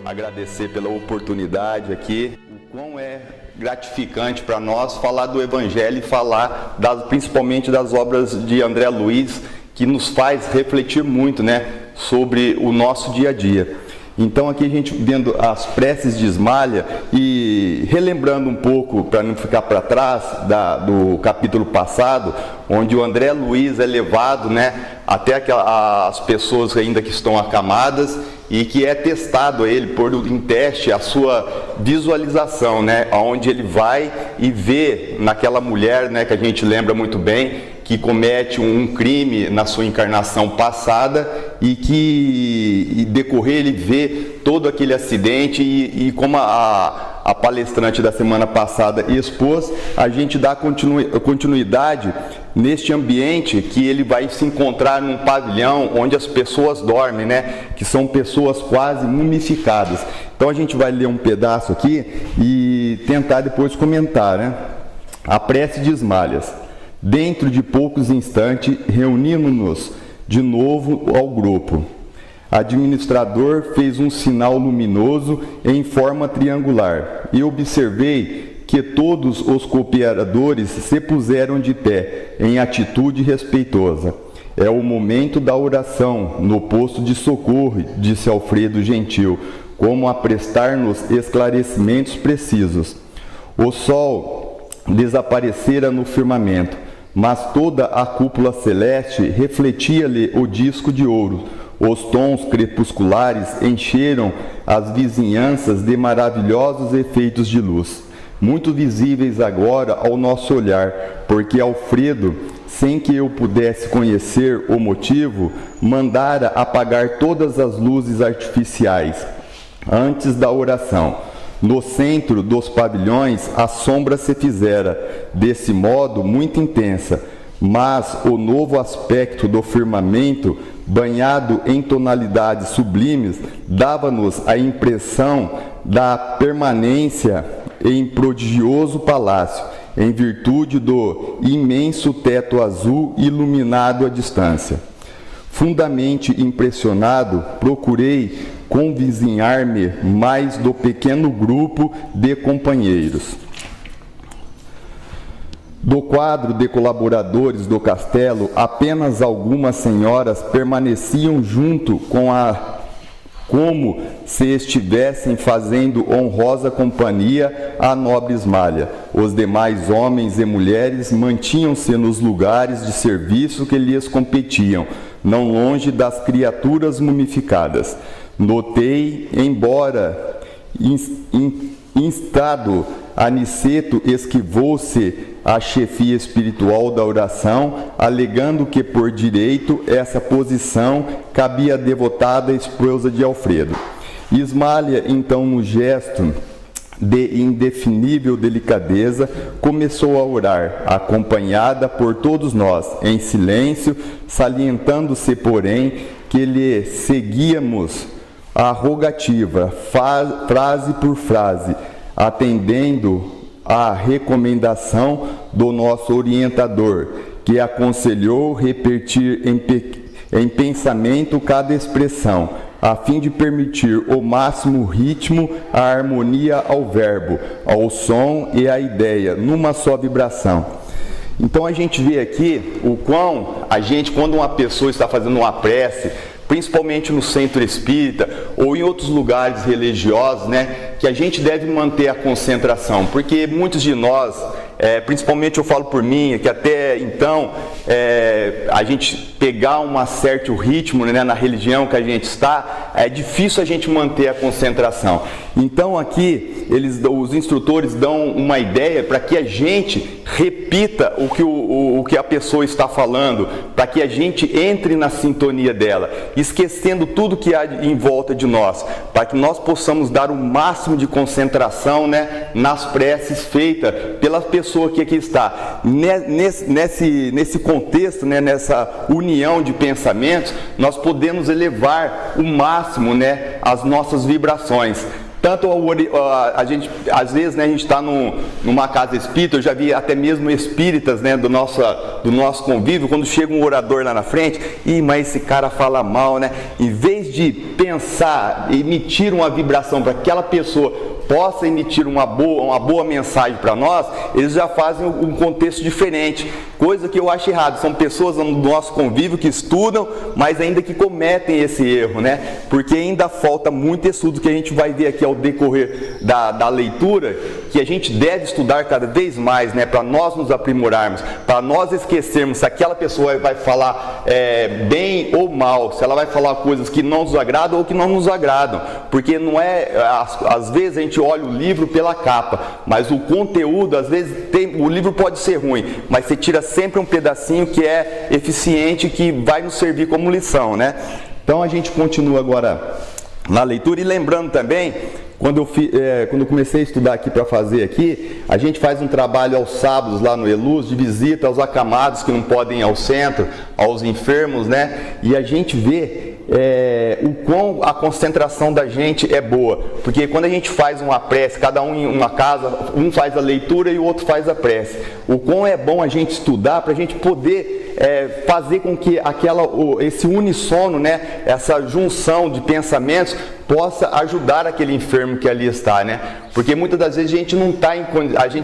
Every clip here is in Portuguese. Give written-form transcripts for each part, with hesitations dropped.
agradecer pela oportunidade aqui. O quão é gratificante para nós falar do Evangelho e falar principalmente das obras de André Luiz, que nos faz refletir muito, né, sobre o nosso dia a dia. Então aqui a gente vendo as preces de Ismália e relembrando um pouco, para não ficar para trás, do capítulo passado, onde o André Luiz é levado, né, até as pessoas ainda que estão acamadas e que é testado ele, por em teste, a sua visualização, né, onde ele vai e vê naquela mulher, né, que a gente lembra muito bem, que comete um crime na sua encarnação passada e que decorrer ele vê todo aquele acidente e como a palestrante da semana passada expôs, a gente dá continuidade neste ambiente que ele vai se encontrar num pavilhão onde as pessoas dormem, né? Que são pessoas quase mumificadas. Então a gente vai ler um pedaço aqui e tentar depois comentar, né? A prece de Ismálias. Dentro de poucos instantes, reunimos-nos de novo ao grupo. Administrador fez um sinal luminoso em forma triangular e observei que todos os cooperadores se puseram de pé em atitude respeitosa. É o momento da oração no posto de socorro, disse Alfredo Gentil, como a prestar-nos esclarecimentos precisos. O sol desaparecera no firmamento, mas toda a cúpula celeste refletia-lhe o disco de ouro. Os tons crepusculares encheram as vizinhanças de maravilhosos efeitos de luz, muito visíveis agora ao nosso olhar, porque Alfredo, sem que eu pudesse conhecer o motivo, mandara apagar todas as luzes artificiais antes da oração. No centro dos pavilhões, a sombra se fizera, desse modo, muito intensa, mas o novo aspecto do firmamento, banhado em tonalidades sublimes, dava-nos a impressão da permanência em prodigioso palácio, em virtude do imenso teto azul iluminado à distância. Fundamente impressionado, procurei convizinhar-me mais do pequeno grupo de companheiros. Do quadro de colaboradores do castelo, apenas algumas senhoras permaneciam junto como se estivessem fazendo honrosa companhia à nobre Ismália. Os demais homens e mulheres mantinham-se nos lugares de serviço que lhes competiam, não longe das criaturas mumificadas. Notei, embora instado, Aniceto esquivou-se à chefia espiritual da oração, alegando que por direito essa posição cabia à devotada esposa de Alfredo. Ismália, então, no gesto de indefinível delicadeza, começou a orar, acompanhada por todos nós, em silêncio, salientando-se, porém, que lhe seguíamos a rogativa, frase por frase, atendendo à recomendação do nosso orientador, que aconselhou repetir em pensamento cada expressão, a fim de permitir o máximo ritmo, a harmonia ao verbo, ao som e à ideia, numa só vibração. Então a gente vê aqui o quão quando uma pessoa está fazendo uma prece, principalmente no centro espírita ou em outros lugares religiosos, né, que a gente deve manter a concentração, porque muitos de nós, principalmente eu falo por mim, que até então a gente pegar um certo ritmo, né, na religião que a gente está, é difícil a gente manter a concentração. Então aqui os instrutores dão uma ideia para que a gente repita o que a pessoa está falando, para que a gente entre na sintonia dela, esquecendo tudo que há em volta de nós, para que nós possamos dar o máximo de concentração, né, nas preces feitas pela pessoa que aqui está. Nesse contexto, né, nessa união de pensamentos, nós podemos elevar o máximo, né, as nossas vibrações. Tanto a gente, às vezes, né, a gente está numa casa espírita, eu já vi até mesmo espíritas, né, do nosso convívio, quando chega um orador lá na frente, mas esse cara fala mal, né? Em vez de pensar, emitir uma vibração para aquela pessoa possa emitir uma boa mensagem para nós, eles já fazem um contexto diferente, coisa que eu acho errado. São pessoas no nosso convívio que estudam, mas ainda que cometem esse erro, né? Porque ainda falta muito estudo, que a gente vai ver aqui ao decorrer da leitura, que a gente deve estudar cada vez mais, né? Para nós nos aprimorarmos, para nós esquecermos se aquela pessoa vai falar bem ou mal, se ela vai falar coisas que não nos agradam ou que não nos agradam, porque não é, às vezes a gente olha o livro pela capa, mas o conteúdo, às vezes o livro pode ser ruim, mas você tira sempre um pedacinho que é eficiente, que vai nos servir como lição, né? Então a gente continua agora na leitura, e lembrando também, quando eu comecei a estudar aqui para fazer aqui, a gente faz um trabalho aos sábados lá no Eluz, de visita aos acamados que não podem ir ao centro, aos enfermos, né? E a gente vê o quão a concentração da gente é boa, porque quando a gente faz uma prece, cada um em uma casa, um faz a leitura e o outro faz a prece, o quão é bom a gente estudar para a gente poder fazer com que esse unissono, né, essa junção de pensamentos possa ajudar aquele enfermo que ali está, né? Porque muitas das vezes a gente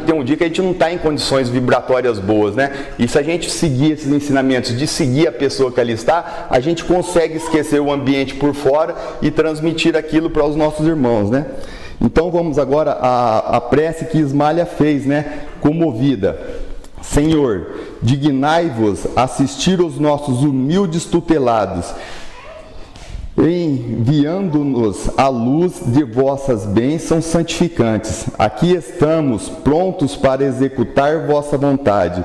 tem um dia que a gente não está em condições vibratórias boas, né? E se a gente seguir esses ensinamentos, de seguir a pessoa que ali está, a gente consegue esquecer o ambiente por fora e transmitir aquilo para os nossos irmãos, né? Então vamos agora à prece que Ismália fez, né? Comovida. Senhor, dignai-vos assistir os nossos humildes tutelados, enviando-nos a luz de vossas bênçãos santificantes. Aqui estamos prontos para executar vossa vontade,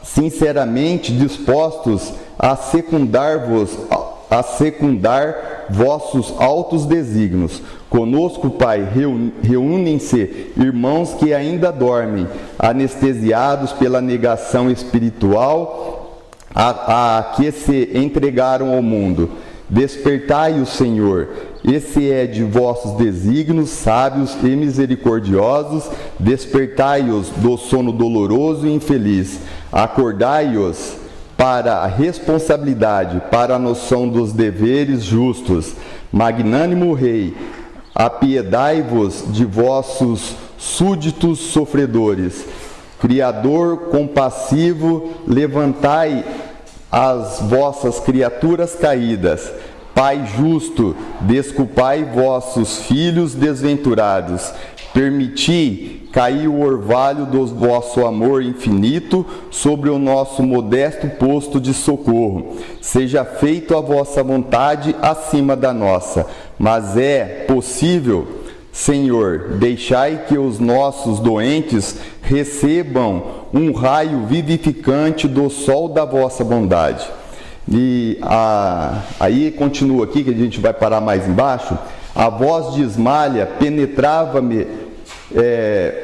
sinceramente dispostos a secundar vossos altos desígnios. Conosco, Pai, reúnem-se irmãos que ainda dormem, anestesiados pela negação espiritual a que se entregaram ao mundo. Despertai-o, Senhor, esse é de vossos desígnios sábios e misericordiosos. Despertai-os do sono doloroso e infeliz. Acordai-os para a responsabilidade, para a noção dos deveres justos. Magnânimo Rei, apiedai-vos de vossos súditos sofredores. Criador compassivo, levantai as vossas criaturas caídas. Pai justo, desculpai vossos filhos desventurados. Permiti cair o orvalho do vosso amor infinito sobre o nosso modesto posto de socorro. Seja feita a vossa vontade acima da nossa. Mas é possível, Senhor, deixai que os nossos doentes recebam um raio vivificante do sol da vossa bondade. E aí continua aqui, que a gente vai parar mais embaixo. A voz de Ismália penetrava-me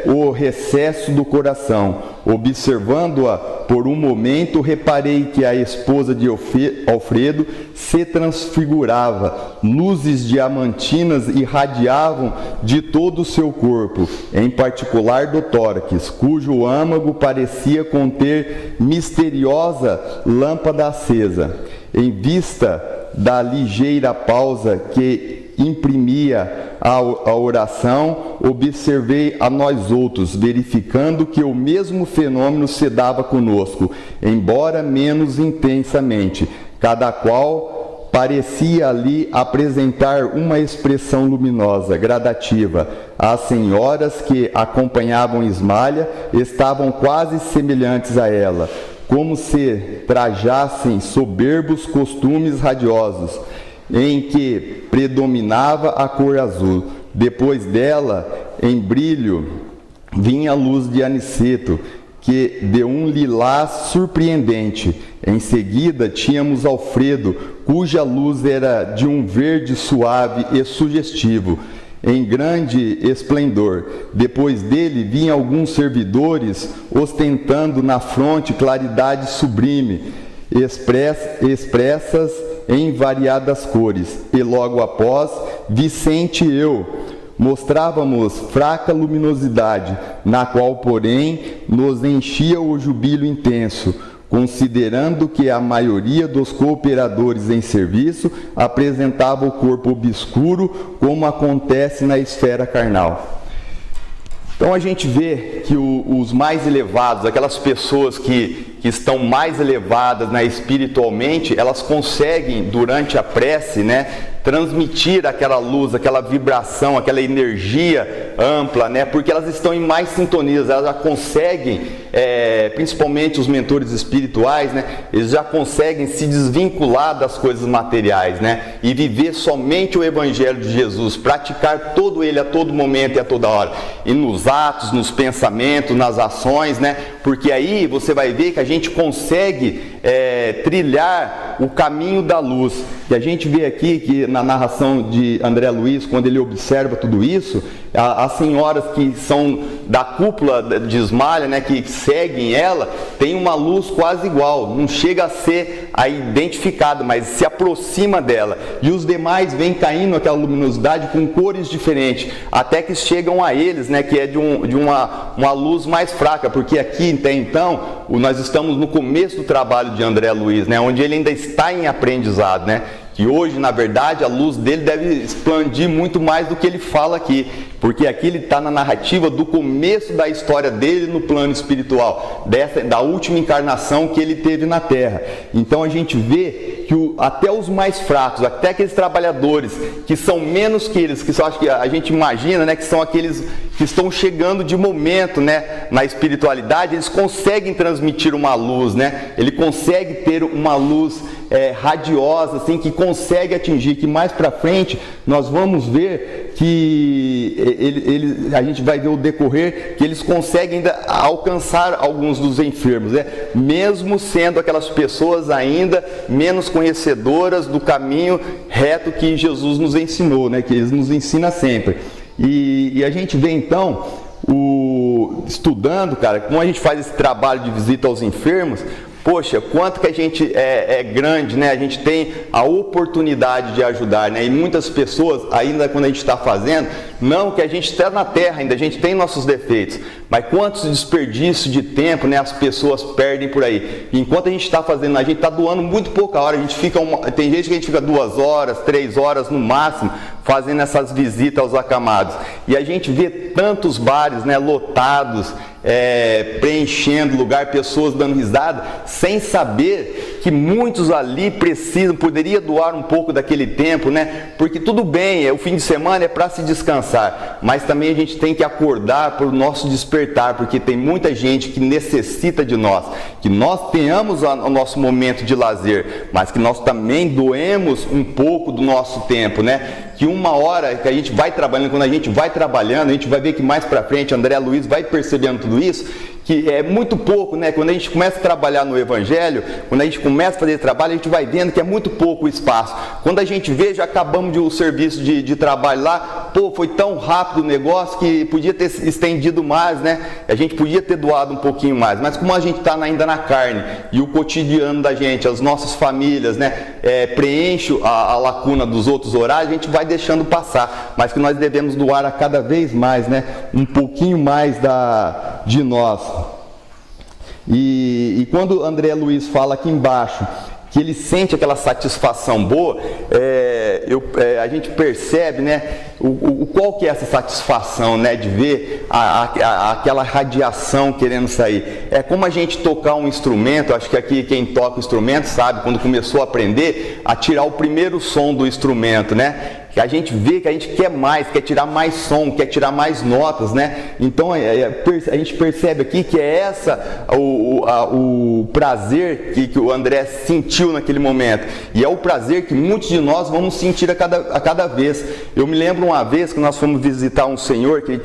o recesso do coração. Observando-a por um momento, reparei que a esposa de Alfredo se transfigurava. Luzes diamantinas irradiavam de todo o seu corpo, em particular do tórax, cujo âmago parecia conter misteriosa lâmpada acesa. Em vista da ligeira pausa que imprimia a oração, observei a nós outros, verificando que o mesmo fenômeno se dava conosco, embora menos intensamente. Cada qual parecia ali apresentar uma expressão luminosa, gradativa. As senhoras que acompanhavam Ismália estavam quase semelhantes a ela, como se trajassem soberbos costumes radiosos, em que predominava a cor azul. Depois dela, em brilho, vinha a luz de aniceto, que de um lilás surpreendente. Em seguida, tínhamos Alfredo, cuja luz era de um verde suave e sugestivo, em grande esplendor. Depois dele, vinham alguns servidores, ostentando na fronte claridade sublime, expressas em variadas cores. E logo após, Vicente e eu mostrávamos fraca luminosidade, na qual, porém, nos enchia o jubilo intenso. considerando que a maioria dos cooperadores em serviço apresentava o corpo obscuro, como acontece na esfera carnal. Então a gente vê que os mais elevados, aquelas pessoas que estão mais elevadas, né, espiritualmente, elas conseguem, durante a prece, né, transmitir aquela luz, aquela vibração, aquela energia ampla, né, porque elas estão em mais sintonias, elas já conseguem, principalmente os mentores espirituais, né, eles já conseguem se desvincular das coisas materiais, né, e viver somente o Evangelho de Jesus, praticar todo ele a todo momento e a toda hora, e nos atos, nos pensamentos, nas ações, né, porque aí você vai ver que a gente consegue trilhar o caminho da luz. E a gente vê aqui que na narração de André Luiz, quando ele observa tudo isso, as senhoras que são da cúpula de Esmalha, né, que seguem ela, tem uma luz quase igual, não chega a ser identificada, mas se aproxima dela. E os demais vêm caindo aquela luminosidade com cores diferentes, até que chegam a eles, né, que é de uma luz mais fraca, porque aqui até então nós estamos no começo do trabalho de André Luiz, né, onde ele ainda está em aprendizado, né? Que hoje, na verdade, a luz dele deve expandir muito mais do que ele fala aqui, porque aqui ele está na narrativa do começo da história dele no plano espiritual, da última encarnação que ele teve na Terra. Então a gente vê que até os mais fracos, até aqueles trabalhadores que são menos que eles, que só acho que a gente imagina, né, que são aqueles que estão chegando de momento, né, na espiritualidade, eles conseguem transmitir uma luz, né? Ele consegue ter uma luz radiosa, assim, que consegue atingir, que mais para frente nós vamos ver que a gente vai ver o decorrer, que eles conseguem ainda alcançar alguns dos enfermos, né? Mesmo sendo aquelas pessoas ainda menos conhecedoras do caminho reto que Jesus nos ensinou, né? Que Ele nos ensina sempre. E a gente vê então, estudando, cara, como a gente faz esse trabalho de visita aos enfermos. Poxa, quanto que a gente é grande, né? A gente tem a oportunidade de ajudar, né? E muitas pessoas, ainda quando a gente está fazendo, não que a gente está na Terra ainda, a gente tem nossos defeitos, mas quantos desperdícios de tempo, né, as pessoas perdem por aí. Enquanto a gente está fazendo, a gente está doando muito pouca hora, a gente fica tem gente que a gente fica 2 horas, 3 horas no máximo, fazendo essas visitas aos acamados. E a gente vê tantos bares, né, lotados, preenchendo lugar, pessoas dando risada, sem saber que muitos ali poderia doar um pouco daquele tempo, né? Porque tudo bem, o fim de semana é para se descansar, mas também a gente tem que acordar para o nosso despertar, porque tem muita gente que necessita de nós, que nós tenhamos o nosso momento de lazer, mas que nós também doemos um pouco do nosso tempo, né? Que uma hora que a gente vai trabalhando, quando a gente vai trabalhando, a gente vai ver que mais para frente, André Luiz vai percebendo tudo isso, que é muito pouco, né? Quando a gente começa a trabalhar no Evangelho, quando a gente começa a fazer trabalho, a gente vai vendo que é muito pouco o espaço. Quando a gente vê, já acabamos o serviço de trabalho lá, pô, foi tão rápido o negócio que podia ter estendido mais, né? A gente podia ter doado um pouquinho mais, mas como a gente está ainda na carne, e o cotidiano da gente, as nossas famílias, né, preenche a lacuna dos outros horários, a gente vai deixando passar, mas que nós devemos doar a cada vez mais, né, um pouquinho mais de nós. E quando André Luiz fala aqui embaixo que ele sente aquela satisfação boa, a gente percebe, né, qual que é essa satisfação, né, de ver aquela radiação querendo sair. É como a gente tocar um instrumento, acho que aqui quem toca o instrumento sabe, quando começou a aprender, a tirar o primeiro som do instrumento, né? Que a gente vê que a gente quer mais, quer tirar mais som, quer tirar mais notas, né? Então a gente percebe aqui que é o prazer que o André sentiu naquele momento, e é o prazer que muitos de nós vamos sentir a cada vez. Eu me lembro uma vez que nós fomos visitar um senhor que ele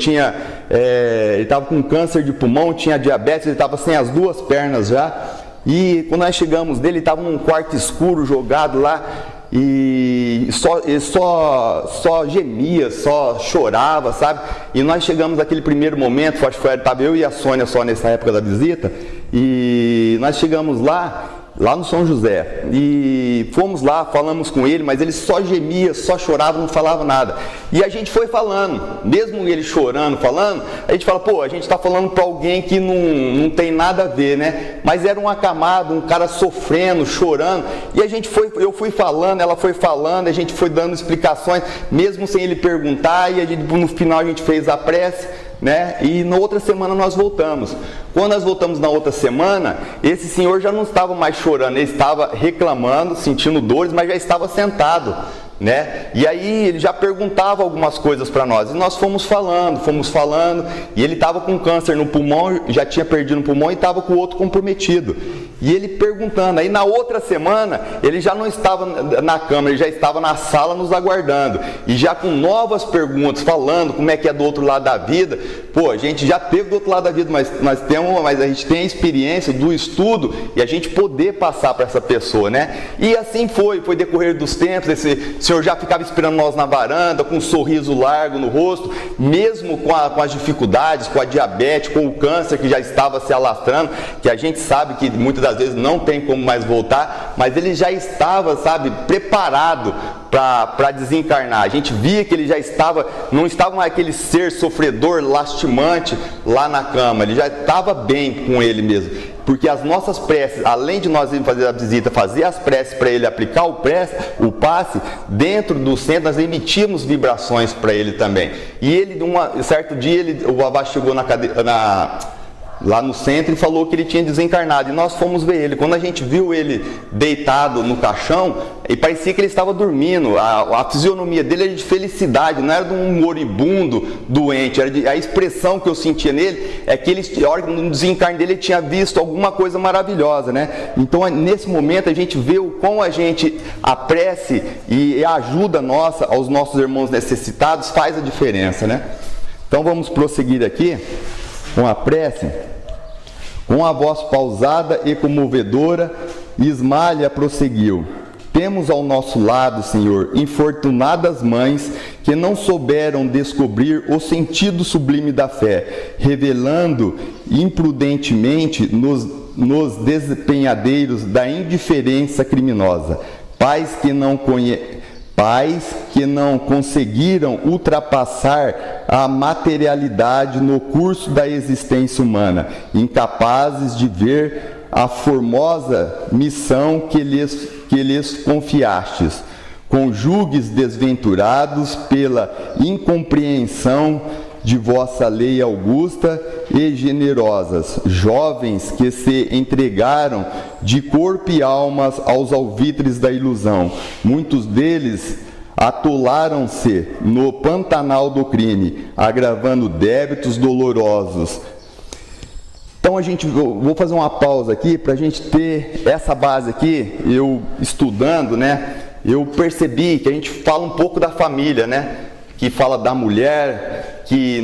estava com câncer de pulmão, tinha diabetes, ele estava sem as 2 pernas já, e quando nós chegamos dele, ele estava num quarto escuro jogado lá, e só gemia, só chorava, sabe? E nós chegamos naquele primeiro momento, acho que estava eu e a Sônia só nessa época da visita, e nós chegamos lá lá no São José, e fomos lá, falamos com ele, mas ele só gemia, só chorava, não falava nada. E a gente foi falando, mesmo ele chorando, falando, a gente fala, pô, a gente está falando para alguém que não tem nada a ver, né? Mas era um acamado, um cara sofrendo, chorando, e eu fui falando, ela foi falando, a gente foi dando explicações, mesmo sem ele perguntar, e no final a gente fez a prece, né? E na outra semana nós voltamos. Quando nós voltamos na outra semana, esse senhor já não estava mais chorando, ele estava reclamando, sentindo dores, mas já estava sentado, né? E aí ele já perguntava algumas coisas para nós, e nós fomos falando, e ele estava com câncer no pulmão, já tinha perdido o pulmão e estava com o outro comprometido. E ele perguntando, aí na outra semana, ele já não estava na cama, ele já estava na sala nos aguardando, e já com novas perguntas, falando como é que é do outro lado da vida. Pô, a gente já teve do outro lado da vida, mas a gente tem a experiência do estudo, e a gente poder passar para essa pessoa, né? E assim foi decorrer dos tempos, esse senhor já ficava esperando nós na varanda, com um sorriso largo no rosto, mesmo com as dificuldades, com a diabetes, com o câncer que já estava se alastrando, que a gente sabe que muitas das vezes não tem como mais voltar, mas ele já estava, sabe, preparado para desencarnar. A gente via que ele já não estava mais aquele ser sofredor, lastimante lá na cama, ele já estava bem com ele mesmo. Porque as nossas preces, além de nós irmos fazer a visita, fazer as preces para ele aplicar o passe, dentro do centro nós emitimos vibrações para ele também. E ele, certo dia, o Vavá chegou lá no centro e falou que ele tinha desencarnado, e nós fomos ver ele. Quando a gente viu ele deitado no caixão, e parecia que ele estava dormindo, a fisionomia dele era de felicidade, não era de um moribundo doente, a expressão que eu sentia nele é que no desencarne dele ele tinha visto alguma coisa maravilhosa, né? Então nesse momento a gente vê o quão a prece e a ajuda nossa aos nossos irmãos necessitados faz a diferença, né? Então vamos prosseguir aqui com a prece. Com a voz pausada e comovedora, Ismália prosseguiu: temos ao nosso lado, Senhor, infortunadas mães que não souberam descobrir o sentido sublime da fé, revelando imprudentemente nos despenhadeiros da indiferença criminosa. Pais que não conseguiram ultrapassar a materialidade no curso da existência humana, incapazes de ver a formosa missão que lhes confiastes. Cônjuges desventurados pela incompreensão de vossa lei augusta e generosas, jovens que se entregaram de corpo e alma aos alvitres da ilusão, muitos deles atolaram-se no pantanal do crime, agravando débitos dolorosos. Então vou fazer uma pausa aqui para a gente ter essa base aqui. Eu estudando, né, eu percebi que a gente fala um pouco da família, né, que fala da mulher, que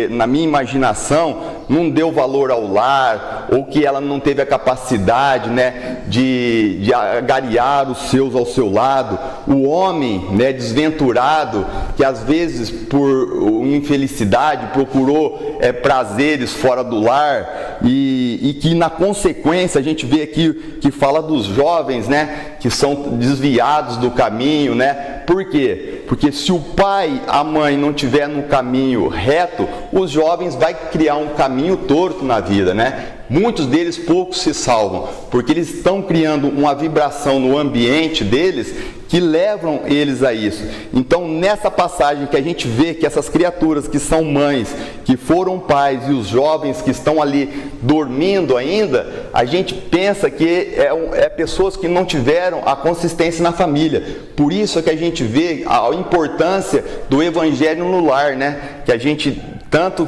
na minha imaginação não deu valor ao lar, ou que ela não teve a capacidade, né, de agariar os seus ao seu lado. O homem, né, desventurado, que às vezes por infelicidade procurou prazeres fora do lar, e que na consequência a gente vê aqui que fala dos jovens, né, que são desviados do caminho, né? Por quê? Porque se o pai, a mãe não tiver no caminho reto, os jovens vai criar um caminho torto na vida, né? Muitos deles poucos se salvam, porque eles estão criando uma vibração no ambiente deles que levam eles a isso. Então, nessa passagem que a gente vê que essas criaturas que são mães, que foram pais, e os jovens que estão ali dormindo ainda, a gente pensa que é pessoas que não tiveram a consistência na família. Por isso é que a gente vê a importância do evangelho no lar, né? Que a gente tanto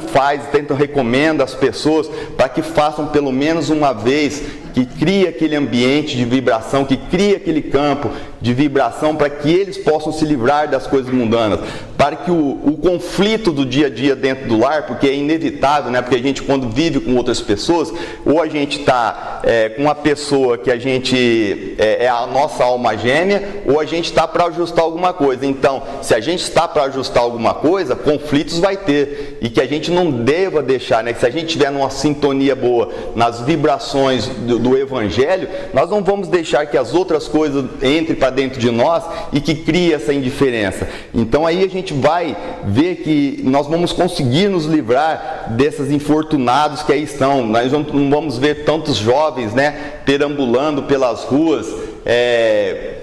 recomenda às pessoas para que façam pelo menos uma vez, que cria aquele ambiente de vibração, que cria aquele campo de vibração para que eles possam se livrar das coisas mundanas, para que o conflito do dia a dia dentro do lar, porque é inevitável, né? Porque a gente, quando vive com outras pessoas, ou a gente está com uma pessoa que a gente é a nossa alma gêmea, ou a gente está para ajustar alguma coisa. Então, se a gente está para ajustar alguma coisa, conflitos vai ter, e que a gente não deva deixar, né? Que se a gente estiver numa sintonia boa, nas vibrações do Evangelho, nós não vamos deixar que as outras coisas entrem para dentro de nós e que crie essa indiferença. Então aí a gente vai ver que nós vamos conseguir nos livrar desses infortunados que aí estão. Nós não vamos ver tantos jovens, né, perambulando pelas ruas,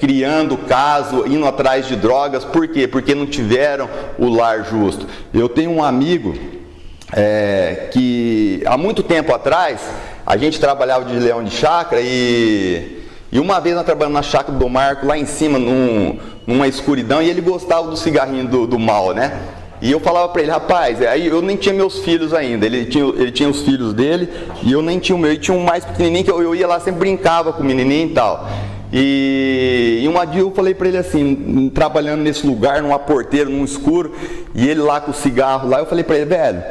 criando caso, indo atrás de drogas. Por quê? Porque não tiveram o lar justo. Eu tenho um amigo que há muito tempo atrás a gente trabalhava de leão de chácara e uma vez nós trabalhamos na chácara do Marco lá em cima numa escuridão, e ele gostava do cigarrinho do mal, né? E eu falava para ele, rapaz, aí eu nem tinha meus filhos ainda, ele tinha os filhos dele e eu nem tinha o meu, ele tinha um mais pequenininho que eu ia lá, sempre brincava com o menininho e tal. E um dia eu falei para ele assim, trabalhando nesse lugar, numa porteira, num escuro, e ele lá com o cigarro lá, eu falei para ele, velho,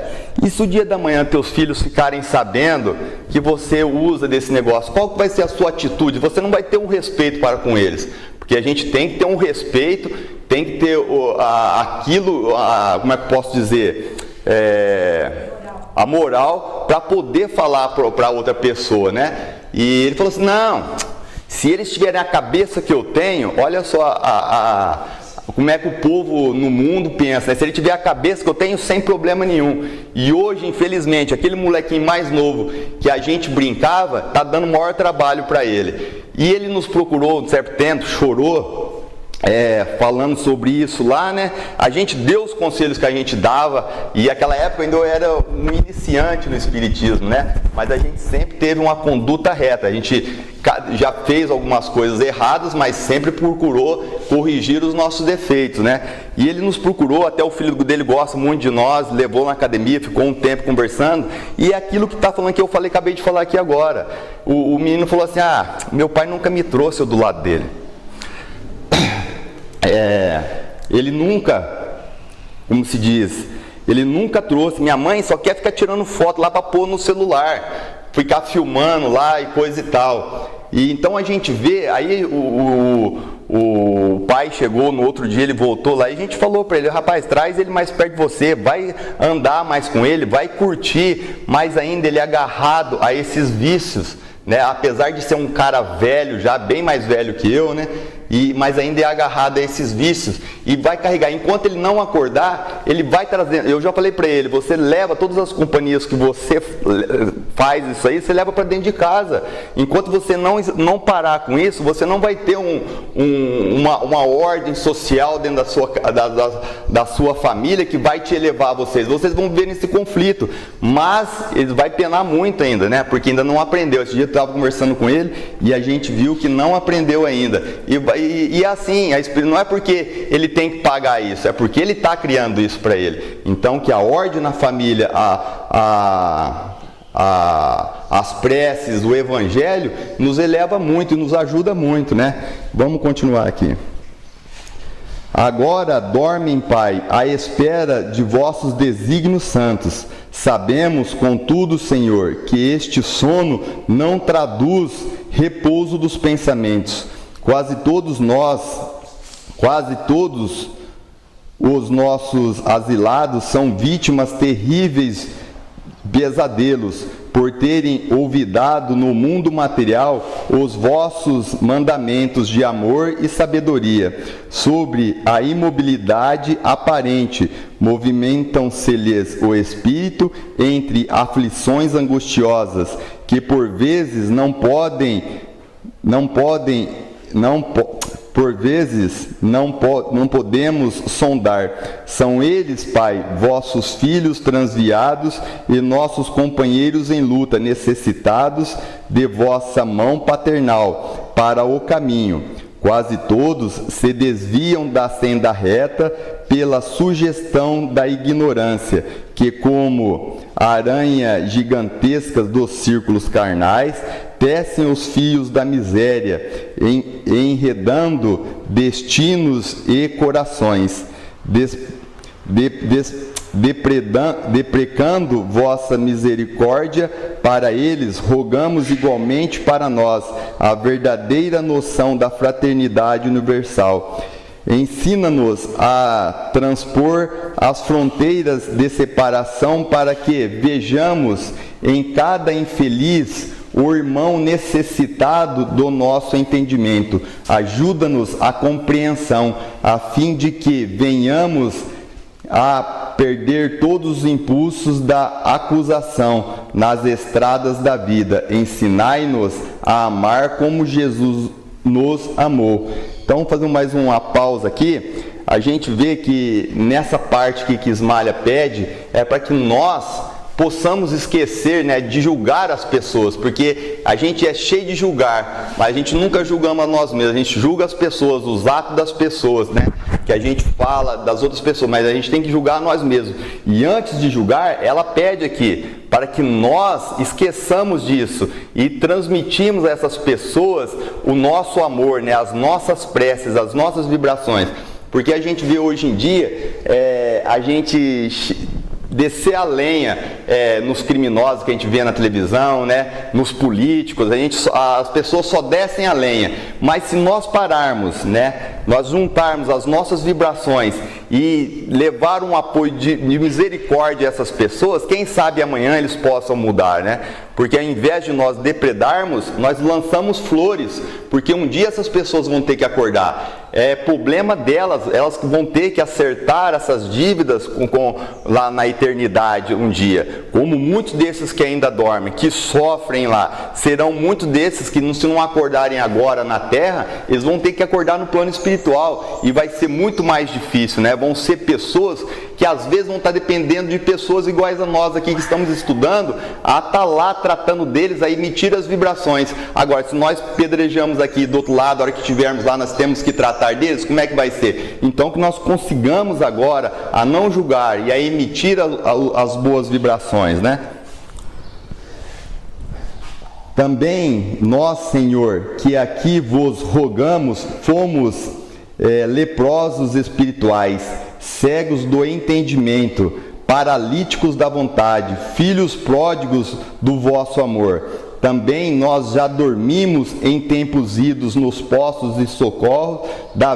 e se o dia da manhã teus filhos ficarem sabendo que você usa desse negócio, qual que vai ser a sua atitude? Você não vai ter um respeito para com eles, porque a gente tem que ter um respeito, tem que ter como é que eu posso dizer, a moral para poder falar para outra pessoa, né? E ele falou assim, não, se eles tiverem a cabeça que eu tenho, olha só como é que o povo no mundo pensa, né? Se ele tiver a cabeça que eu tenho, sem problema nenhum. E hoje, infelizmente, aquele molequinho mais novo que a gente brincava, tá dando maior trabalho para ele. E ele nos procurou um certo tempo, chorou, falando sobre isso lá, né? A gente deu os conselhos que a gente dava, e naquela época ainda eu era um iniciante no espiritismo, né? Mas a gente sempre teve uma conduta reta, a gente já fez algumas coisas erradas, mas sempre procurou corrigir os nossos defeitos, né? E ele nos procurou, até o filho dele gosta muito de nós, levou na academia, ficou um tempo conversando, e é aquilo que está falando que eu acabei de falar aqui agora. O menino falou assim, meu pai nunca me trouxe eu do lado dele. Ele nunca, como se diz, ele nunca trouxe. Minha mãe só quer ficar tirando foto lá para pôr no celular, ficar filmando lá e coisa e tal. E então a gente vê, aí o pai chegou no outro dia, ele voltou lá e a gente falou para ele, rapaz, traz ele mais perto de você, vai andar mais com ele, vai curtir, mas ainda ele é agarrado a esses vícios, né? Apesar de ser um cara velho, já bem mais velho que eu, né? Mas ainda é agarrado a esses vícios e vai carregar. Enquanto ele não acordar, ele vai trazendo. Eu já falei para ele, você leva todas as companhias que você faz isso aí, você leva para dentro de casa. Enquanto você não parar com isso, você não vai ter uma ordem social dentro da sua família que vai te elevar a vocês. Vocês vão viver nesse conflito, mas ele vai penar muito ainda, né? Porque ainda não aprendeu. Esse dia eu estava conversando com ele e a gente viu que não aprendeu ainda. E assim, não é porque ele tem que pagar isso, é porque ele está criando isso para ele. Então, que a ordem na família, as preces, o evangelho, nos eleva muito e nos ajuda muito, né? Vamos continuar aqui. Agora dormem, Pai, à espera de vossos desígnios santos. Sabemos, contudo, Senhor, que este sono não traduz repouso dos pensamentos. Quase todos os nossos asilados são vítimas terríveis pesadelos, por terem olvidado no mundo material os vossos mandamentos de amor e sabedoria. Sobre a imobilidade aparente, movimentam-se-lhes o espírito entre aflições angustiosas, que por vezes não podemos sondar. São eles, Pai, vossos filhos transviados e nossos companheiros em luta, necessitados de vossa mão paternal para o caminho. Quase todos se desviam da senda reta pela sugestão da ignorância, que como aranhas gigantescas dos círculos carnais, tecem os fios da miséria, enredando destinos e corações, deprecando vossa misericórdia para eles, rogamos igualmente para nós a verdadeira noção da fraternidade universal. Ensina-nos a transpor as fronteiras de separação para que vejamos em cada infeliz o irmão necessitado do nosso entendimento. Ajuda-nos a compreensão, a fim de que venhamos a perder todos os impulsos da acusação nas estradas da vida. Ensinai-nos a amar como Jesus nos amou. Então, vamos fazer mais uma pausa aqui. A gente vê que nessa parte que Ismália pede é para que nós possamos esquecer, né, de julgar as pessoas, porque a gente é cheio de julgar, mas a gente nunca julgamos a nós mesmos, a gente julga as pessoas, os atos das pessoas, né, que a gente fala das outras pessoas, mas a gente tem que julgar a nós mesmos. E antes de julgar, ela pede aqui, para que nós esqueçamos disso e transmitimos a essas pessoas o nosso amor, né, as nossas preces, as nossas vibrações. Porque a gente vê hoje em dia, a gente descer a lenha nos criminosos que a gente vê na televisão, né, nos políticos, as pessoas só descem a lenha. Mas se nós pararmos, né, nós juntarmos as nossas vibrações e levar um apoio de misericórdia a essas pessoas, quem sabe amanhã eles possam mudar, né? Porque ao invés de nós depredarmos, nós lançamos flores, porque um dia essas pessoas vão ter que acordar. É problema delas, elas vão ter que acertar essas dívidas lá na eternidade um dia. Como muitos desses que ainda dormem, que sofrem lá, serão muitos desses que se não acordarem agora na terra, eles vão ter que acordar no plano espiritual e vai ser muito mais difícil, né? Vão ser pessoas que às vezes vão estar dependendo de pessoas iguais a nós aqui que estamos estudando, a estar lá tratando deles, a emitir as vibrações. Agora, se nós pedrejamos aqui do outro lado, a hora que estivermos lá, nós temos que tratar deles, como é que vai ser? Então, que nós consigamos agora a não julgar e a emitir as boas vibrações, né? Também nós, Senhor, que aqui vos rogamos, fomos leprosos espirituais, cegos do entendimento, paralíticos da vontade, filhos pródigos do vosso amor. Também nós já dormimos em tempos idos nos postos de socorro da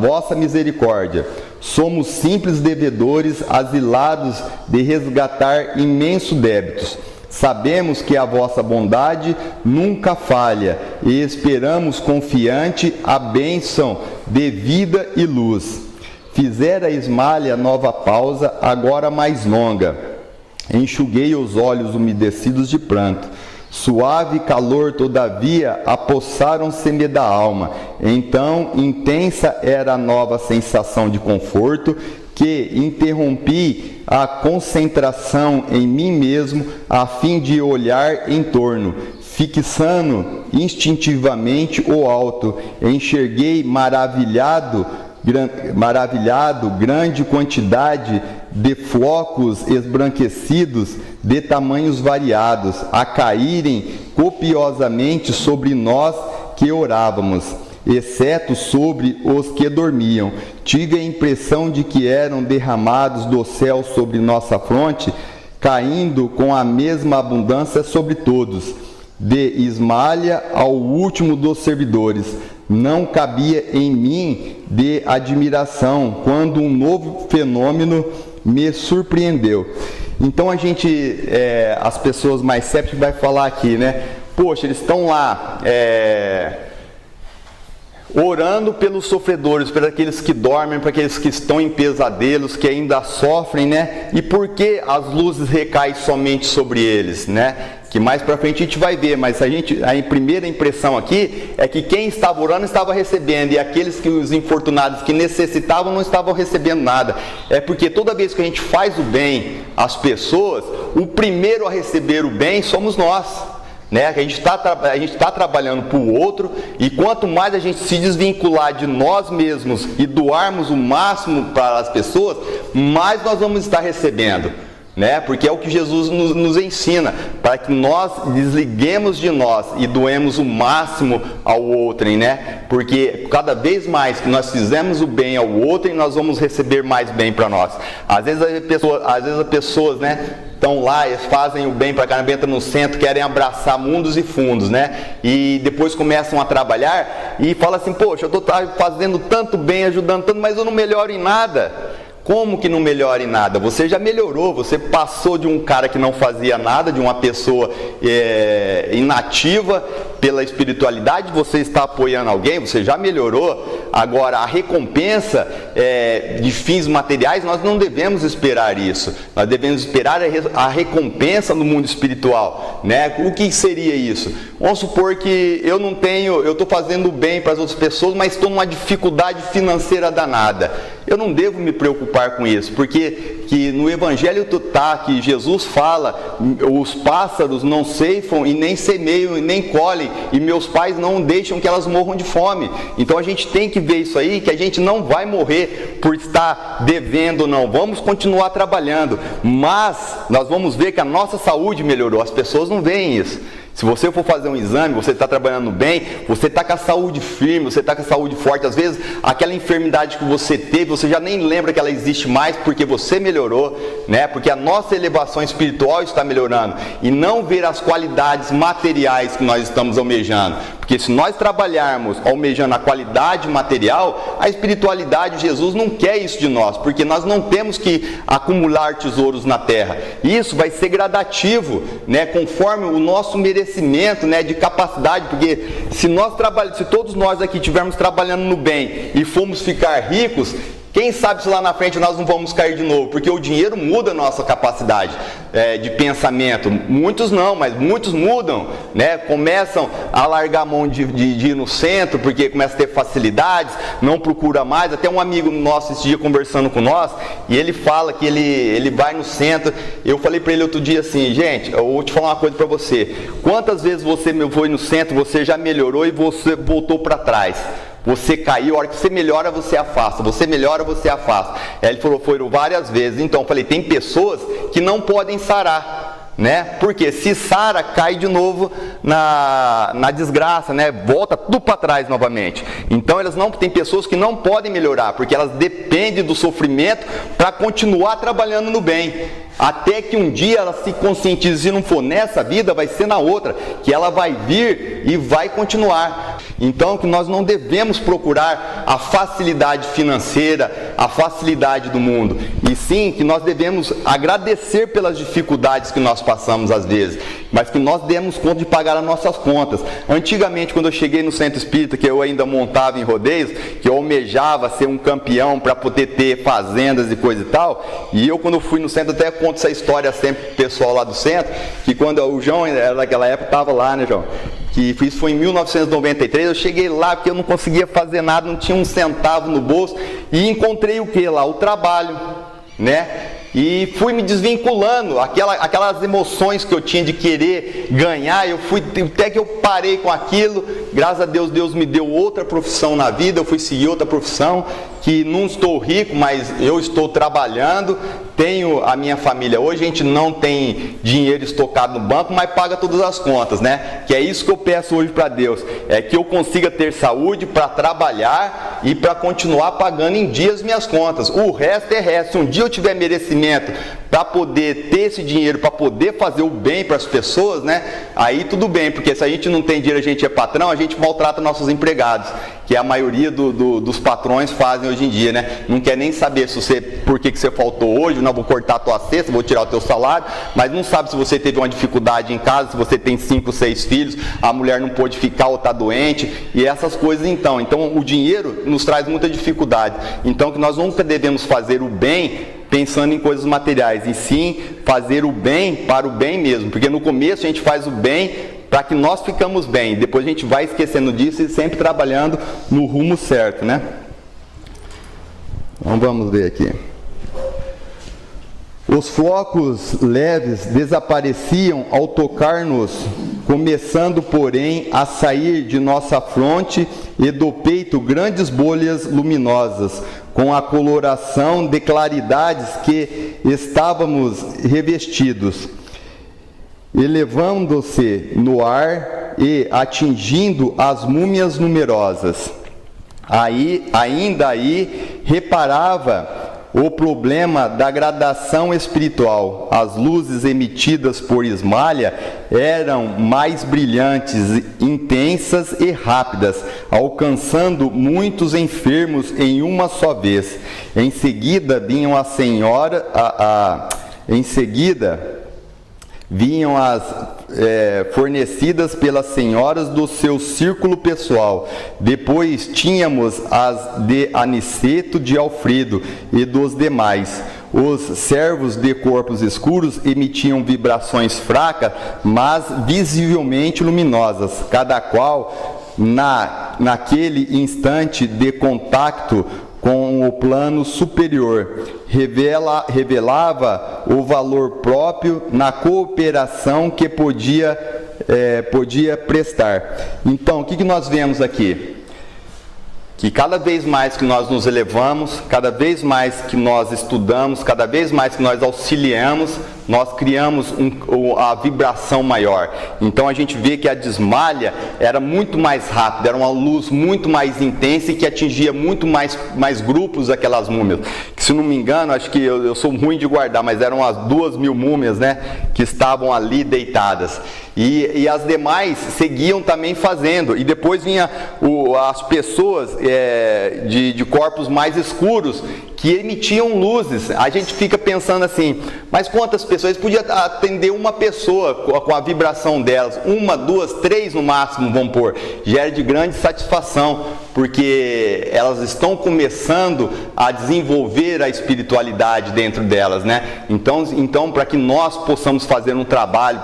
vossa misericórdia. Somos simples devedores, asilados de resgatar imensos débitos. Sabemos que a vossa bondade nunca falha e esperamos confiante a bênção de vida e luz. Fizera Ismália nova pausa, agora mais longa. Enxuguei os olhos umedecidos de pranto. Suave calor, todavia, apossaram-se-me da alma. Então, intensa era a nova sensação de conforto, que interrompi a concentração em mim mesmo, a fim de olhar em torno, fixando instintivamente o alto. Enxerguei maravilhado grande quantidade de flocos esbranquecidos de tamanhos variados, a caírem copiosamente sobre nós que orávamos, exceto sobre os que dormiam. Tive a impressão de que eram derramados do céu sobre nossa fronte, caindo com a mesma abundância sobre todos, de Ismália ao último dos servidores. Não cabia em mim de admiração quando um novo fenômeno me surpreendeu. Então as pessoas mais sépticas vai falar aqui, né? Poxa, eles estão lá orando pelos sofredores, para aqueles que dormem, para aqueles que estão em pesadelos, que ainda sofrem, né? E por que as luzes recaem somente sobre eles, né? Que mais para frente a gente vai ver, mas a primeira impressão aqui é que quem estava orando estava recebendo, e aqueles que os infortunados que necessitavam não estavam recebendo nada. É porque toda vez que a gente faz o bem às pessoas, o primeiro a receber o bem somos nós. Né? A gente está trabalhando para o outro, e quanto mais a gente se desvincular de nós mesmos e doarmos o máximo para as pessoas, mais nós vamos estar recebendo, né? Porque é o que Jesus nos ensina, para que nós desliguemos de nós e doemos o máximo ao outrem, né? Porque cada vez mais que nós fizermos o bem ao outrem, nós vamos receber mais bem para nós. Às vezes as pessoas, né, estão lá, eles fazem o bem para caramba, entram no centro, querem abraçar mundos e fundos, né? E depois começam a trabalhar e falam assim: poxa, eu estou fazendo tanto bem, ajudando tanto, mas eu não melhoro em nada. Como que não melhora em nada? Você já melhorou, você passou de um cara que não fazia nada, de uma pessoa inativa pela espiritualidade, você está apoiando alguém, você já melhorou. Agora, a recompensa de fins materiais, nós não devemos esperar isso. Nós devemos esperar a recompensa no mundo espiritual, né? O que seria isso? Vamos supor que eu estou fazendo bem para as outras pessoas, mas estou numa dificuldade financeira danada. Eu não devo me preocupar com isso, porque que no Evangelho que Jesus fala, os pássaros não ceifam e nem semeiam e nem colhem, e meus pais não deixam que elas morram de fome. Então a gente tem que ver isso aí, que a gente não vai morrer por estar devendo, não. Vamos continuar trabalhando, mas nós vamos ver que a nossa saúde melhorou. As pessoas não veem isso. Se você for fazer um exame, você está trabalhando bem, você está com a saúde firme, você está com a saúde forte. Às vezes, aquela enfermidade que você teve, você já nem lembra que ela existe mais, porque você melhorou, né? Porque a nossa elevação espiritual está melhorando. E não ver as qualidades materiais que nós estamos almejando. Porque se nós trabalharmos almejando a qualidade material, a espiritualidade, Jesus não quer isso de nós, porque nós não temos que acumular tesouros na terra. Isso vai ser gradativo, né? Conforme o nosso merecimento, né? De capacidade, porque se todos nós aqui estivermos trabalhando no bem e formos ficar ricos, quem sabe se lá na frente nós não vamos cair de novo, porque o dinheiro muda a nossa capacidade de pensamento. Muitos não, mas muitos mudam, né? Começam a largar a mão de ir no centro, porque começa a ter facilidades, não procura mais. Até um amigo nosso esse dia conversando com nós, e ele fala que ele vai no centro. Eu falei para ele outro dia assim: gente, eu vou te falar uma coisa para você. Quantas vezes você foi no centro, você já melhorou e você voltou para trás? Você caiu, a hora que você melhora, você afasta. Você melhora, você afasta. Aí ele falou, foram várias vezes. Então eu falei, tem pessoas que não podem sarar, né? Porque se sara, cai de novo na desgraça, né? Volta tudo para trás novamente. Então tem pessoas que não podem melhorar, porque elas dependem do sofrimento para continuar trabalhando no bem. Até que um dia ela se conscientize, se não for nessa vida, vai ser na outra, que ela vai vir e vai continuar. Então que nós não devemos procurar a facilidade financeira, a facilidade do mundo, e sim que nós devemos agradecer pelas dificuldades que nós passamos às vezes, mas que nós demos conta de pagar as nossas contas. Antigamente, quando eu cheguei no centro espírita, que eu ainda montava em rodeios, que eu almejava ser um campeão para poder ter fazendas e coisa e tal, e eu quando eu fui no centro até conto essa história sempre pro pessoal lá do centro, que quando o João, naquela época, estava lá, né, João? Que isso foi em 1993, eu cheguei lá porque eu não conseguia fazer nada, não tinha um centavo no bolso, e encontrei o que lá? O trabalho, né? E fui me desvinculando, aquelas emoções que eu tinha de querer ganhar, até que eu parei com aquilo. Graças a Deus, Deus me deu outra profissão na vida, eu fui seguir outra profissão, que não estou rico, mas eu estou trabalhando, tenho a minha família. Hoje a gente não tem dinheiro estocado no banco, mas paga todas as contas, né? Que é isso que eu peço hoje para Deus, é que eu consiga ter saúde para trabalhar e para continuar pagando em dia as minhas contas. O resto é resto. Se um dia eu tiver merecimento para poder ter esse dinheiro, para poder fazer o bem para as pessoas, né? Aí tudo bem, porque se a gente não tem dinheiro, a gente é patrão, a gente maltrata nossos empregados, que a maioria dos patrões fazem hoje em dia, né? Não quer nem saber por que você faltou hoje, não vou cortar a tua cesta, vou tirar o teu salário, mas não sabe se você teve uma dificuldade em casa, se você tem 5, 6 filhos, a mulher não pôde ficar ou está doente, e essas coisas então. Então o dinheiro nos traz muita dificuldade. Então que nós nunca devemos fazer o bem pensando em coisas materiais, e sim fazer o bem para o bem mesmo, porque no começo a gente faz o bem para que nós ficamos bem, depois a gente vai esquecendo disso e sempre trabalhando no rumo certo, né? Então vamos ver aqui. Os flocos leves desapareciam ao tocar-nos, começando, porém, a sair de nossa fronte e do peito grandes bolhas luminosas, com a coloração de claridades que estávamos revestidos, elevando-se no ar e atingindo as múmias numerosas. Ainda aí reparava o problema da gradação espiritual. As luzes emitidas por Ismalha eram mais brilhantes, intensas e rápidas, alcançando muitos enfermos em uma só vez. Em seguida vinham as senhoras, vinham as fornecidas pelas senhoras do seu círculo pessoal. Depois tínhamos as de Aniceto de Alfredo e dos demais. Os servos de corpos escuros emitiam vibrações fracas, mas visivelmente luminosas, cada qual naquele instante de contato com o plano superior, revelava o valor próprio na cooperação que podia prestar. Então, o que nós vemos aqui? Que cada vez mais que nós nos elevamos, cada vez mais que nós estudamos, cada vez mais que nós auxiliamos, nós criamos a vibração maior. Então a gente vê que a de Ismalha era muito mais rápida, era uma luz muito mais intensa e que atingia muito mais grupos aquelas múmias. Que, se não me engano, acho que eu sou ruim de guardar, mas eram as 2.000 múmias, né, que estavam ali deitadas. E as demais seguiam também fazendo. E depois vinha as pessoas de corpos mais escuros que emitiam luzes. A gente fica pensando assim, mas quantas pessoas? Podia atender uma pessoa com a vibração delas, 1, 2, 3 no máximo, vamos pôr. Já é de grande satisfação, porque elas estão começando a desenvolver a espiritualidade dentro delas, né? Então para que nós possamos fazer um trabalho,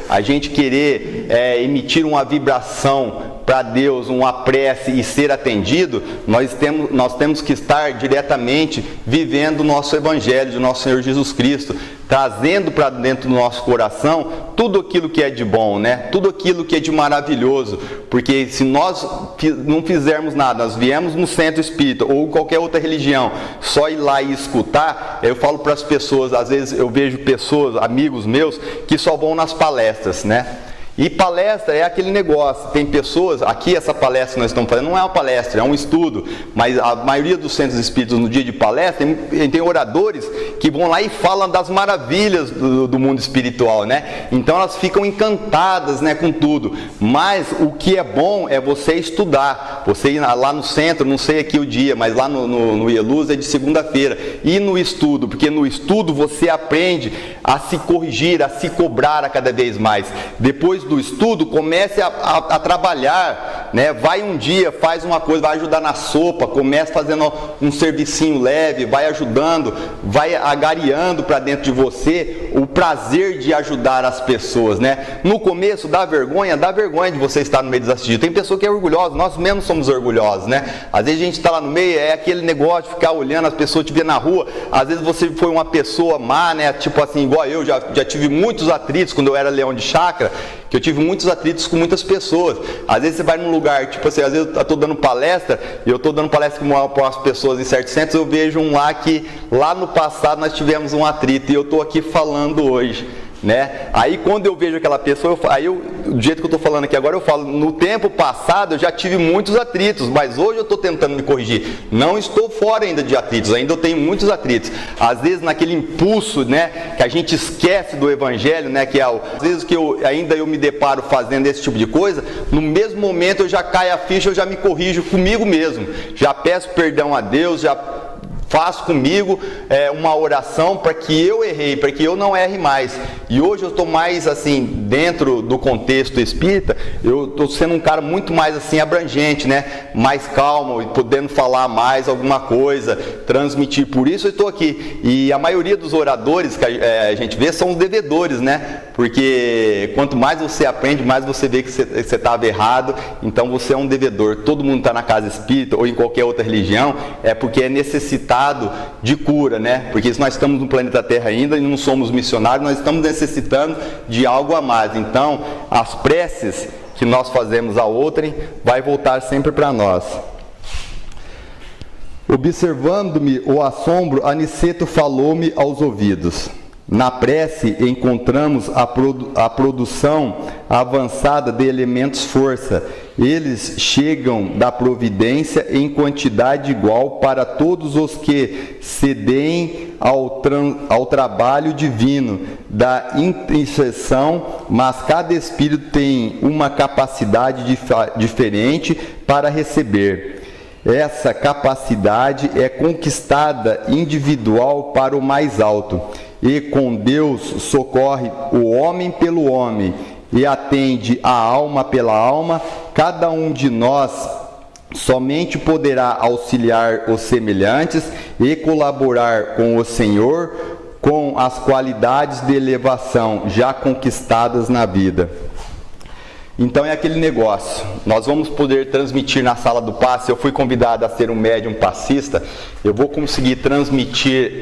a gente querer emitir uma vibração para Deus, uma prece e ser atendido, nós temos que estar diretamente vivendo o nosso Evangelho de nosso Senhor Jesus Cristo, trazendo para dentro do nosso coração tudo aquilo que é de bom, né? Tudo aquilo que é de maravilhoso, porque se nós não fizermos nada, nós viemos no centro espírita ou qualquer outra religião, só ir lá e escutar, eu falo para as pessoas, às vezes eu vejo pessoas, amigos meus, que só vão nas palestras, né? E palestra é aquele negócio, tem pessoas, aqui essa palestra que nós estamos fazendo não é uma palestra, é um estudo, mas a maioria dos centros espíritas no dia de palestra tem oradores que vão lá e falam das maravilhas do mundo espiritual, né? Então elas ficam encantadas, né, com tudo, mas o que é bom é você estudar, você ir lá no centro, não sei aqui o dia, mas lá no IELUS é de segunda-feira, e no estudo, porque no estudo você aprende a se corrigir, a se cobrar a cada vez mais. Depois do estudo, comece a trabalhar, né? Vai um dia, faz uma coisa, vai ajudar na sopa, comece fazendo um servicinho leve, vai ajudando, vai agariando para dentro de você o prazer de ajudar as pessoas, né? No começo dá vergonha de você estar no meio dos assistidos. Tem pessoa que é orgulhosa, nós mesmos somos orgulhosos, né? Às vezes a gente está lá no meio, é aquele negócio de ficar olhando as pessoas te ver na rua, às vezes você foi uma pessoa má, né? Tipo assim, igual eu, já tive muitos atritos quando eu era leão de chácara, que eu tive muitos atritos com muitas pessoas. Às vezes você vai num lugar, tipo assim, às vezes eu estou dando palestra, e eu estou dando palestra para umas pessoas em certos centros, eu vejo um lá que, lá no passado nós tivemos um atrito, e eu estou aqui falando hoje, né? Aí quando eu vejo aquela pessoa, do jeito que eu estou falando aqui agora, eu falo, no tempo passado eu já tive muitos atritos, mas hoje eu estou tentando me corrigir. Não estou fora ainda de atritos, ainda eu tenho muitos atritos. Às vezes naquele impulso, né, que a gente esquece do Evangelho, né, que às vezes que eu me deparo fazendo esse tipo de coisa, no mesmo momento eu já caio a ficha, eu já me corrijo comigo mesmo. Já peço perdão a Deus, já faço comigo uma oração para que eu errei, para que eu não erre mais. E hoje eu estou mais assim, dentro do contexto espírita, eu estou sendo um cara muito mais assim abrangente, né? Mais calmo, podendo falar mais alguma coisa, transmitir. Por isso eu estou aqui. E a maioria dos oradores que a gente vê são os devedores, né? Porque quanto mais você aprende, mais você vê que você estava errado. Então você é um devedor. Todo mundo está na casa espírita ou em qualquer outra religião, é porque é necessitado de cura, né? Porque se nós estamos no planeta Terra ainda e não somos missionários, nós estamos necessitando de algo a mais. Então, as preces que nós fazemos a outrem vai voltar sempre para nós. Observando-me o assombro, Aniceto falou-me aos ouvidos. Na prece encontramos a produção avançada de elementos força. Eles chegam da providência em quantidade igual para todos os que cedem ao trabalho divino da intercessão, mas cada espírito tem uma capacidade diferente para receber. Essa capacidade é conquistada individual para o mais alto, e com Deus socorre o homem pelo homem, e atende a alma pela alma. Cada um de nós somente poderá auxiliar os semelhantes e colaborar com o Senhor com as qualidades de elevação já conquistadas na vida. Então é aquele negócio, nós vamos poder transmitir na sala do passe. Eu fui convidado a ser um médium passista, eu vou conseguir transmitir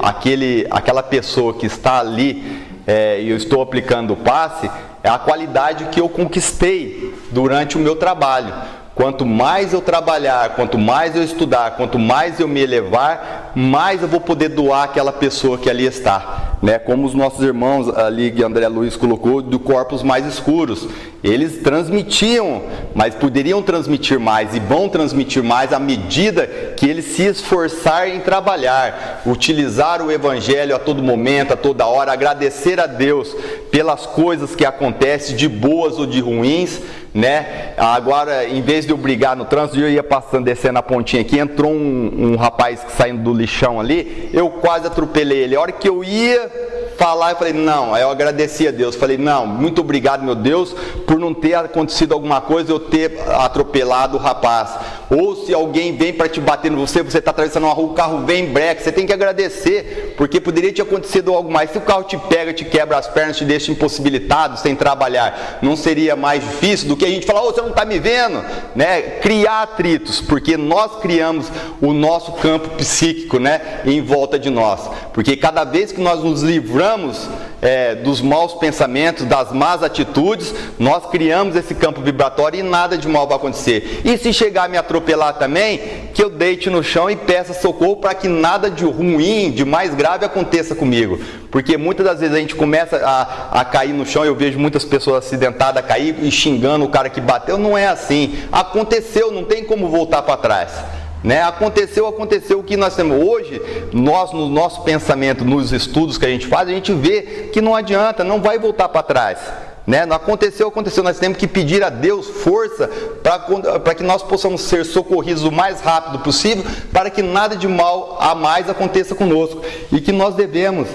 aquela pessoa que está ali, e eu estou aplicando o passe, é a qualidade que eu conquistei durante o meu trabalho. Quanto mais eu trabalhar, quanto mais eu estudar, quanto mais eu me elevar, mais eu vou poder doar aquela pessoa que ali está, né? Como os nossos irmãos ali, que André Luiz colocou, do corpos mais escuros. Eles transmitiam, mas poderiam transmitir mais e vão transmitir mais à medida que eles se esforçarem em trabalhar, utilizar o Evangelho a todo momento, a toda hora, agradecer a Deus pelas coisas que acontecem, de boas ou de ruins, né? Agora, em vez de eu brigar no trânsito, eu ia passando, descendo a pontinha aqui, entrou um rapaz saindo do lixão ali, eu quase atropelei ele. A hora que eu ia falar, eu falei, não, aí eu agradeci a Deus, falei, não, muito obrigado, meu Deus, por não ter acontecido alguma coisa, eu ter atropelado o rapaz. Ou se alguém vem para te bater, você está atravessando uma rua, o carro vem em breque, você tem que agradecer, porque poderia ter acontecido algo mais. Se o carro te pega, te quebra as pernas, te deixa impossibilitado, sem trabalhar, não seria mais difícil do que a gente falar, você não está me vendo, né? Criar atritos, porque nós criamos o nosso campo psíquico, né? Em volta de nós, porque cada vez que nós nos livramos dos maus pensamentos, das más atitudes, nós criamos esse campo vibratório e nada de mal vai acontecer. E se chegar a me atropelar também, que eu deite no chão e peça socorro para que nada de ruim, de mais grave aconteça comigo. Porque muitas das vezes a gente começa a cair no chão, eu vejo muitas pessoas acidentadas a cair e xingando o cara que bateu. Não é assim. Aconteceu, não tem como voltar para trás. Né? Aconteceu o que nós temos hoje. Nós, no nosso pensamento, nos estudos que a gente faz, a gente vê que não adianta, não vai voltar para trás, né? Não aconteceu, nós temos que pedir a Deus força para que nós possamos ser socorridos o mais rápido possível, para que nada de mal a mais aconteça conosco, e que nós devemos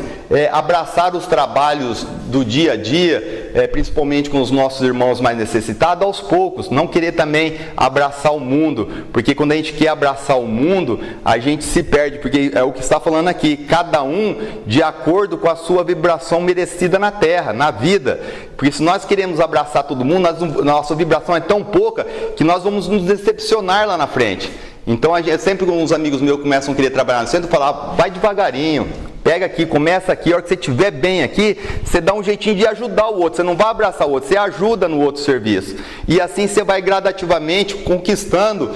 abraçar os trabalhos do dia a dia, principalmente com os nossos irmãos mais necessitados, aos poucos, não querer também abraçar o mundo, porque quando a gente quer abraçar o mundo, a gente se perde, porque é o que está falando aqui, cada um de acordo com a sua vibração merecida na terra, na vida. Porque se nós queremos abraçar todo mundo, nossa vibração é tão pouca que nós vamos nos decepcionar lá na frente. Então, sempre uns amigos meus começam a querer trabalhar no centro, falar, vai devagarinho, pega aqui, começa aqui, a hora que você estiver bem aqui, você dá um jeitinho de ajudar o outro, você não vai abraçar o outro, você ajuda no outro serviço. E assim você vai gradativamente conquistando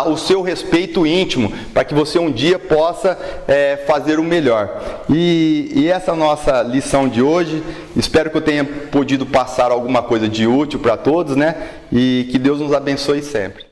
o seu respeito íntimo, para que você um dia possa fazer o melhor. E essa nossa lição de hoje, espero que eu tenha podido passar alguma coisa de útil para todos, né? E que Deus nos abençoe sempre.